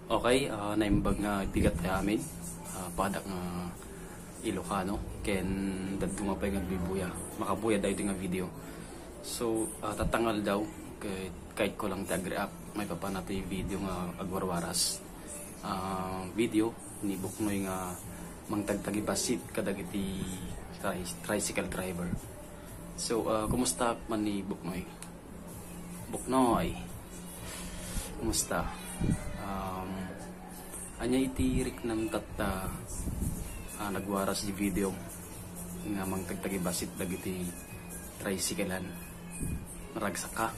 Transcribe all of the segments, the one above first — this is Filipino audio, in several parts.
Okay, naimbag nga bigat tayo amin. Padak nga Ilocano. Ken dadumapay nga bibuya. Makabuya dahil nga video. So, tatangal daw. Kahit ko lang tag-react. May papanatay video nga agwarwaras. Video ni Buknoy nga mangtagtagi basit kadagiti tricycle driver. So, kumusta man ni Buknoy? Buknoy, kumusta? Anya itirik ng tatta nagwaras di video nga mangtagtagi basit dagiti tricyclean. Naragsak ka?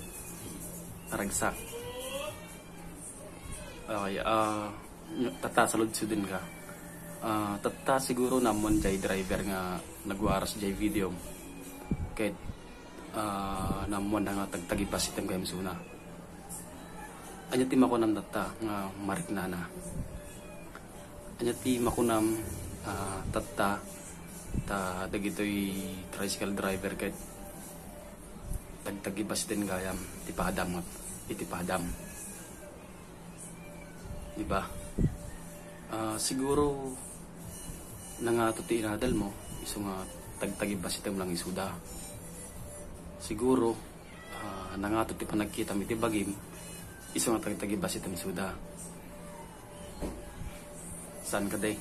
Naragsak. Okay, tata salud din ka. Tata siguro namon jay driver nga nagwaras jay video. Kahit namon nga tagtagi basit ang kayam suna. Anya ti makunam tata nga mariknana. Anya ti makunam tata ta dagitoy tricycle driver kahit tagtagi basit din gayam ti padam at iti padam. Diba? Siguro nangato ti inadal mo iso nga tagtagi basit lang isuda. Siguro nangato ti panagkita mi ti bagim iso nga tagtagi basit ang isuda. Saan ka day?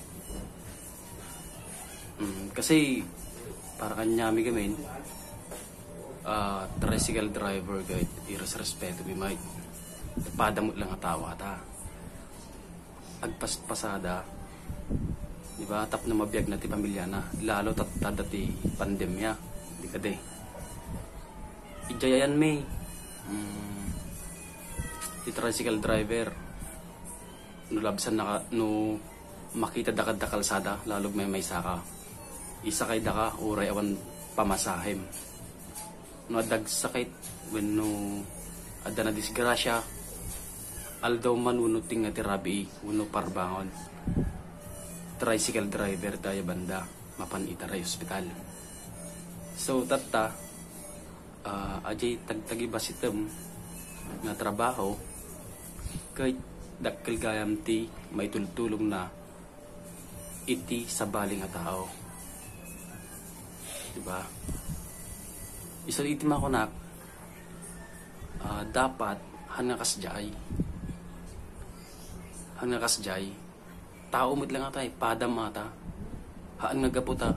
Kasi para kanyami kami tricycle driver kahit iresrespeto mi might padamot lang atawa ta agpaspasada, di ba? Tap na mabiyag na ti pamilya na, lalo tatada ti pandemya, di ka de. Ijayan may, ti tricycle driver, no labsan na no makita da kalsada, lalog may saka. Isa kay daka, uray awan pamasahem. No adag sakit, when no ada na disgrasya, aldaw manunuting nga tirabi uno parbangon tricycle driver tayo banda mapan itaray hospital. So tata ajay tagtagi basitem nga trabaho kay dakkel gayam ti may tultulong na iti sa bali nga tao, diba? Isa iti makunak dapat hanakas jay tao mo't lang atay padam mata haan nga gaputa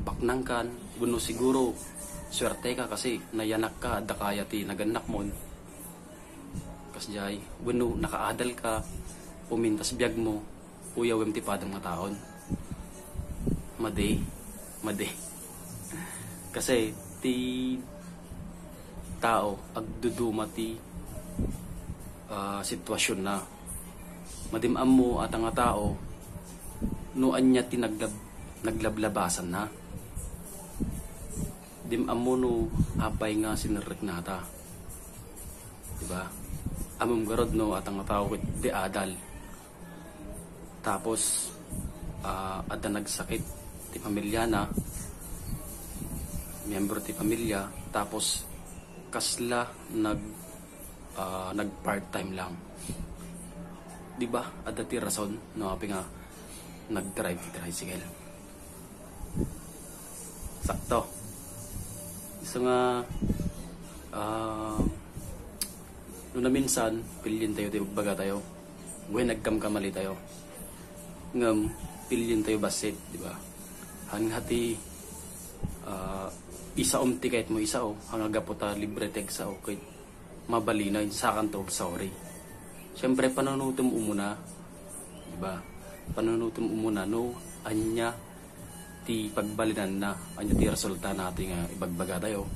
baknang kan guno siguro swerte ka kasi nayanak ka dakaya ti naganak mon kasjay guno nakaadal ka pumintas biyag mo uyawem ti padam nga taon made kasi ti tao agduduma ti sitwasyon na madimam mo at ang tao noan niya naglablabasan na dimam mo no apay nga sinarek nata, diba? Amom garod no at ang tao di adal tapos ada nagsakit ti pamilya na miyembro ti pamilya tapos kasla nag part-time lang. Diba? Ada ti rason no api nga nag-drive ti tricycle. Sakto. So nga na minsan pilin tayo ti bagbaga tayo. When nagkamkamali tayo. Ngam pilin tayo basit, diba? Hangati isa ti kahit mo isa hangaga po ta libre teg sa kahit mabalina sa kanto sorry. Siyempre panunutom umuna, diba? Panunutom umuna no anya ti pagbalinan na anya ti resulta natin nga ibagbaga tayo.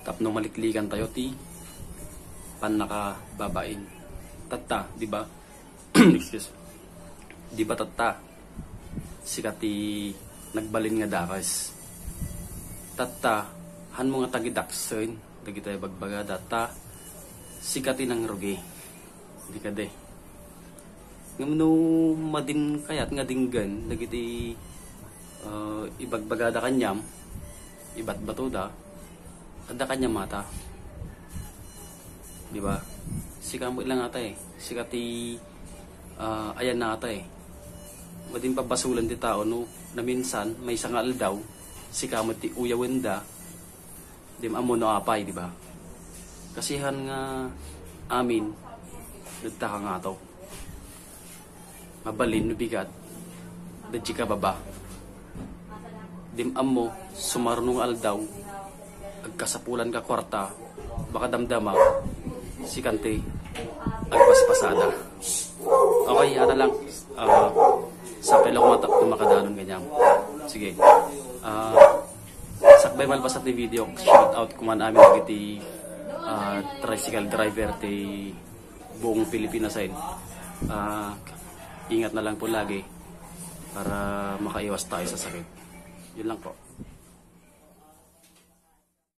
Tapno maliklikan tayo ti panakababain. Tatta, diba? Excuse. Diba tatta? Sikat ti nagbalin nga dakas. Tatta, han mo nga tagidaksen dagiti bagbaga data sikatin ang rugi di ka de ngam no madin kayat nga dinggan dagiti ibagbagada kanyam ibat bato da ada kanyam mata, di ba? sika mo ilang ata sika ti ayan na ata mading pabasulan ti tao no na minsan may sangal daw sika mo ti uyawenda dim amo no apay di ba kasihan nga amin dagta ka nga to mabalin no bigat dadji ka baba dim amo sumarnong aldaw agkasapulan ka kwarta baka damdama si Kante agpaspasada. Okay, ata lang. Sa pila ko makadanon ganyan. Sige. Sakbay malbasat ni video. Shout out kuman amin iti tricycle driver ti buong Pilipinas ay. Ingat na lang po lagi para makaiwas tayo sa sakit. Yun lang po.